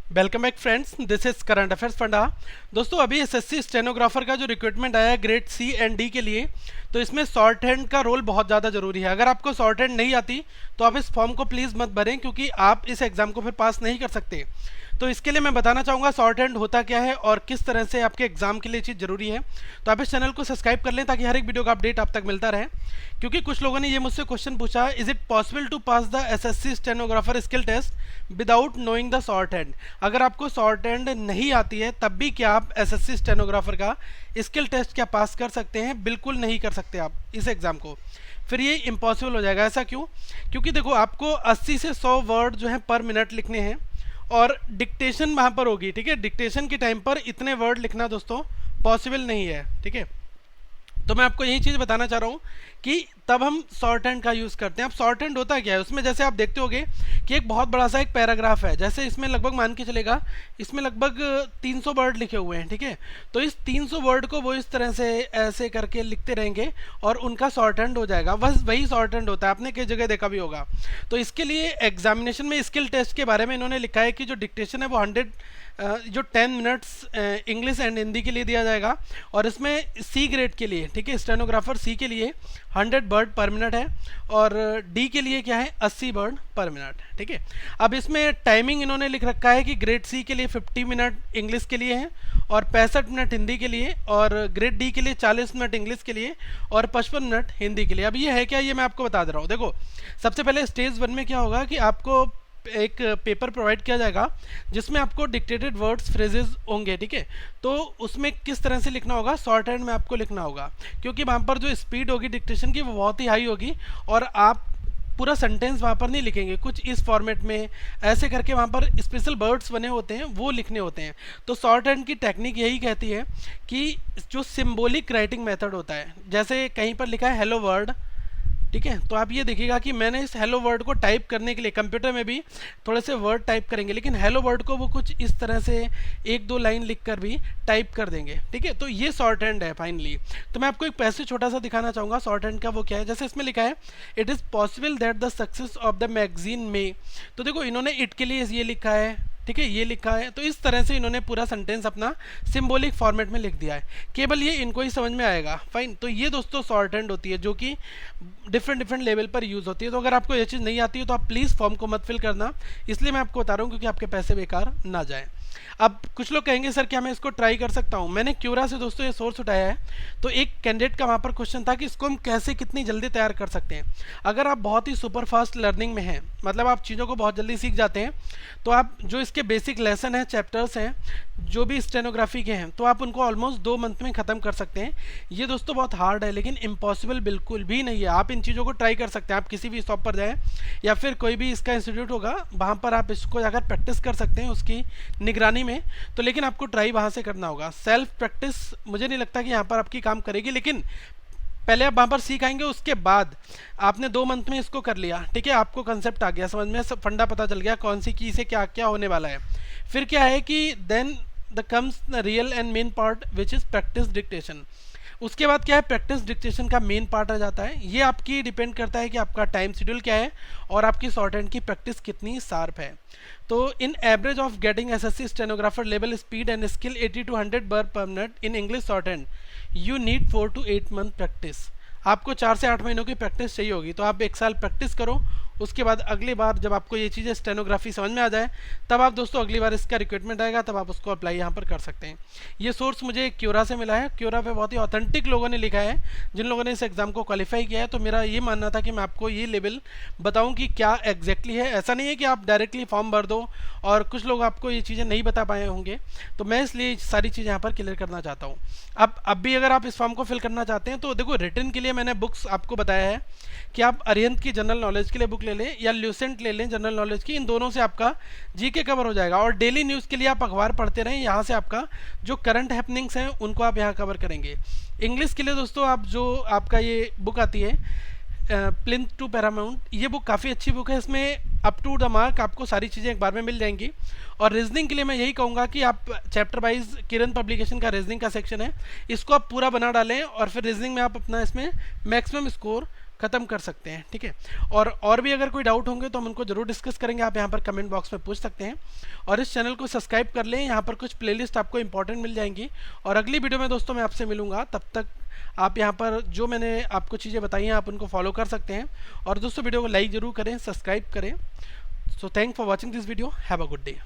Welcome back friends, this is current affairs funda. दोस्तों अभी SSC stenographer का जो रिक्रूटमेंट आया है ग्रेड सी एंड डी के लिए, तो इसमें शॉर्ट हैंड का रोल बहुत ज़्यादा जरूरी है। अगर आपको शॉर्ट हैंड नहीं आती तो आप इस फॉर्म को प्लीज़ मत भरें, क्योंकि आप इस एग्ज़ाम को फिर पास नहीं कर सकते। तो इसके लिए मैं बताना चाहूँगा शॉर्ट हैंड होता क्या है और किस तरह से आपके एग्जाम के लिए चीज़ जरूरी है। तो आप इस चैनल को सब्सक्राइब कर लें ताकि हर एक वीडियो का अपडेट आप तक मिलता रहे। क्योंकि कुछ लोगों ने ये मुझसे क्वेश्चन पूछा, is it possible to pass the SSC stenographer skill test without knowing the short hand. अगर आपको शॉर्ट हैंड नहीं आती है तब भी क्या आप एसएससी स्टेनोग्राफर का स्किल टेस्ट क्या पास कर सकते हैं? बिल्कुल नहीं कर सकते आप इस एग्ज़ाम को। फिर ये इम्पॉसिबल हो जाएगा। ऐसा क्यों? क्योंकि देखो आपको 80 से 100 वर्ड जो है पर मिनट लिखने हैं और डिक्टेशन वहाँ पर होगी। ठीक है, डिक्टेशन के टाइम पर इतने वर्ड लिखना दोस्तों पॉसिबल नहीं है। ठीक है, तो मैं आपको यही चीज़ बताना चाह रहा हूँ कि तब हम शॉर्ट हैंड का यूज़ करते हैं। अब शॉर्ट हैंड होता क्या है, उसमें जैसे आप देखते होगे कि एक बहुत बड़ा सा एक पैराग्राफ है, जैसे इसमें लगभग मान के चलेगा इसमें लगभग 300 वर्ड लिखे हुए हैं। ठीक है, तो इस 300 वर्ड को वो इस तरह से ऐसे करके लिखते रहेंगे और उनका शॉर्ट हैंड हो जाएगा। बस वही शॉर्ट हैंड होता है, आपने कई जगह देखा भी होगा। तो इसके लिए एग्जामिनेशन में स्किल टेस्ट के बारे में इन्होंने लिखा है कि जो डिक्टेशन है वो 10 मिनट्स इंग्लिश एंड हिंदी के लिए दिया जाएगा, और इसमें सी ग्रेड के लिए, ठीक है, स्टेनोग्राफर सी के लिए 100 वर्ड पर मिनट है और डी के लिए क्या है 80 वर्ड पर मिनट। ठीक है, अब इसमें टाइमिंग इन्होंने लिख रखा है कि ग्रेड सी के लिए 50 मिनट इंग्लिश के लिए है और 65 मिनट हिंदी के लिए, और ग्रेड डी के लिए 40 मिनट इंग्लिश के लिए और 55 मिनट हिंदी के लिए। अब ये है क्या, ये मैं आपको बता दे रहा हूँ। देखो सबसे पहले स्टेज 1 में क्या होगा कि आपको एक पेपर प्रोवाइड किया जाएगा जिसमें आपको डिक्टेटेड वर्ड्स फ्रेजेस होंगे। ठीक है, तो उसमें किस तरह से लिखना होगा, शॉर्ट हैंड में आपको लिखना होगा, क्योंकि वहाँ पर जो स्पीड होगी डिक्टेशन की वो बहुत ही हाई होगी और आप पूरा सेंटेंस वहाँ पर नहीं लिखेंगे, कुछ इस फॉर्मेट में ऐसे करके वहाँ पर स्पेशल वर्ड्स बने होते हैं वो लिखने होते हैं। तो शॉर्ट हैंड की टेक्निक यही कहती है कि जो सिम्बोलिक राइटिंग मेथड होता है, जैसे कहीं पर लिखा है हेलो वर्ल्ड, ठीक है, तो आप ये देखिएगा कि मैंने इस हेलो वर्ड को टाइप करने के लिए कंप्यूटर में भी थोड़े से वर्ड टाइप करेंगे, लेकिन हेलो वर्ड को वो कुछ इस तरह से एक दो लाइन लिख कर भी टाइप कर देंगे। ठीक है, तो ये शॉर्ट हैंड है फाइनली। तो मैं आपको एक पैसेज छोटा सा दिखाना चाहूँगा शॉर्ट हैंड का। वो क्या है, जैसे इसमें लिखा है it is possible that the success of the magazine में, तो देखो इन्होंने इट के लिए ये लिखा है, ठीक है, ये लिखा है, तो इस तरह से इन्होंने पूरा सेंटेंस अपना सिंबॉलिक फॉर्मेट में लिख दिया है। केवल ये इनको ही समझ में आएगा। फाइन, तो ये दोस्तों शॉर्ट हैंड होती है जो कि डिफरेंट लेवल पर यूज़ होती है। तो अगर आपको ये चीज़ नहीं आती है तो आप प्लीज़ फॉर्म को मत फिल करना, इसलिए मैं आपको बता रहा हूँ क्योंकि आपके पैसे बेकार ना जाए। अब कुछ लोग कहेंगे सर क्या मैं इसको ट्राई कर सकता हूँ? मैंने क्यूरा से दोस्तों ये सोर्स उठाया है, तो एक कैंडिडेट का वहाँ पर क्वेश्चन था कि इसको हम कैसे कितनी जल्दी तैयार कर सकते हैं। अगर आप बहुत ही सुपर फास्ट लर्निंग में हैं, मतलब आप चीज़ों को बहुत जल्दी सीख जाते हैं, तो आप जो इसके बेसिक लेसन हैं, चैप्टर्स हैं जो भी स्टेनोग्राफी के हैं, तो आप उनको ऑलमोस्ट 2 मंथ में ख़त्म कर सकते हैं। ये दोस्तों बहुत हार्ड है लेकिन इम्पॉसिबल बिल्कुल भी नहीं है। आप इन चीज़ों को ट्राई कर सकते हैं। आप किसी भी शॉप पर जाएँ या फिर कोई भी इसका इंस्टीट्यूट होगा वहाँ पर आप इसको जाकर प्रैक्टिस कर सकते हैं उसकी निगरानी में। तो लेकिन आपको ट्राई वहाँ से करना होगा। सेल्फ प्रैक्टिस मुझे नहीं लगता कि यहाँ पर आपकी काम करेगी, लेकिन पहले आप वहाँ पर सीख आएंगे, उसके बाद आपने 2 मंथ में इसको कर लिया, ठीक है, आपको कंसेप्ट आ गया समझ में, सब फंडा पता चल गया कौन सी की से क्या क्या होने वाला है। फिर क्या है कि then the comes the real and main part which is practice dictation. उसके बाद क्या है, प्रैक्टिस डिक्टेशन का मेन पार्ट आ जाता है। ये आपकी डिपेंड करता है कि आपका टाइम शेड्यूल क्या है और आपकी शॉर्ट हैंड की प्रैक्टिस कितनी शार्प है। तो इन average of getting SSC stenographer level speed and skill 80 to 100 word पर minute in English short hand, you need 4 to 8 month practice. आपको 4 से 8 महीनों की प्रैक्टिस चाहिए होगी। तो आप 1 साल प्रैक्टिस करो, उसके बाद अगली बार जब आपको ये चीज़ें स्टेनोग्राफी समझ में आ जाए तब आप दोस्तों अगली बार इसका रिक्रूटमेंट आएगा तब आप उसको अप्लाई यहाँ पर कर सकते हैं। ये सोर्स मुझे क्यूरा से मिला है। क्यूरा पे बहुत ही ऑथेंटिक लोगों ने लिखा है जिन लोगों ने इस एग्ज़ाम को क्वालिफाई किया है। तो मेरा ये मानना था कि मैं आपको ये लेवल बताऊँ कि क्या एग्जैक्टली है। ऐसा नहीं है कि आप डायरेक्टली फॉर्म भर दो, और कुछ लोग आपको ये चीज़ें नहीं बता पाए होंगे, तो मैं इसलिए सारी चीज़ें यहाँ पर क्लियर करना चाहता हूँ। अब भी अगर आप इस फॉर्म को फिल करना चाहते हैं तो देखो रिटर्न के लिए मैंने बुक्स आपको बताया है कि आप अरिहंत की जनरल नॉलेज के लिए बुक ले लें या ल्यूसेंट ले लें जनरल नॉलेज की। इन दोनों से आपका जीके कवर हो जाएगा, और डेली न्यूज़ के लिए आप अखबार पढ़ते रहें, यहाँ से आपका जो करंट हैपनिंग्स हैं उनको आप यहाँ कवर करेंगे। इंग्लिश के लिए दोस्तों आप जो आपका ये बुक आती है प्लिंथ टू पैरामाउंट, ये बुक काफ़ी अच्छी बुक है। इसमें अप टू द मार्क आपको सारी चीज़ें एक बार में मिल जाएंगी। और रीजनिंग के लिए मैं यही कहूँगा कि आप चैप्टर वाइज किरण पब्लिकेशन का रीजनिंग का सेक्शन है, इसको आप पूरा बना डालें और फिर रीजनिंग में आप अपना इसमें मैक्सिमम स्कोर ख़त्म कर सकते हैं, ठीक है। और भी अगर कोई डाउट होंगे तो हम उनको जरूर डिस्कस करेंगे, आप यहाँ पर कमेंट बॉक्स में पूछ सकते हैं। और इस चैनल को सब्सक्राइब कर लें, यहाँ पर कुछ प्लेलिस्ट आपको इंपॉर्टेंट मिल जाएंगी। और अगली वीडियो में दोस्तों मैं आपसे मिलूंगा, तब तक आप यहाँ पर जो मैंने आपको चीज़ें बताई हैं आप उनको फॉलो कर सकते हैं। और दोस्तों वीडियो को लाइक ज़रूर करें, सब्सक्राइब करें। So thank for watching this video, have a good day.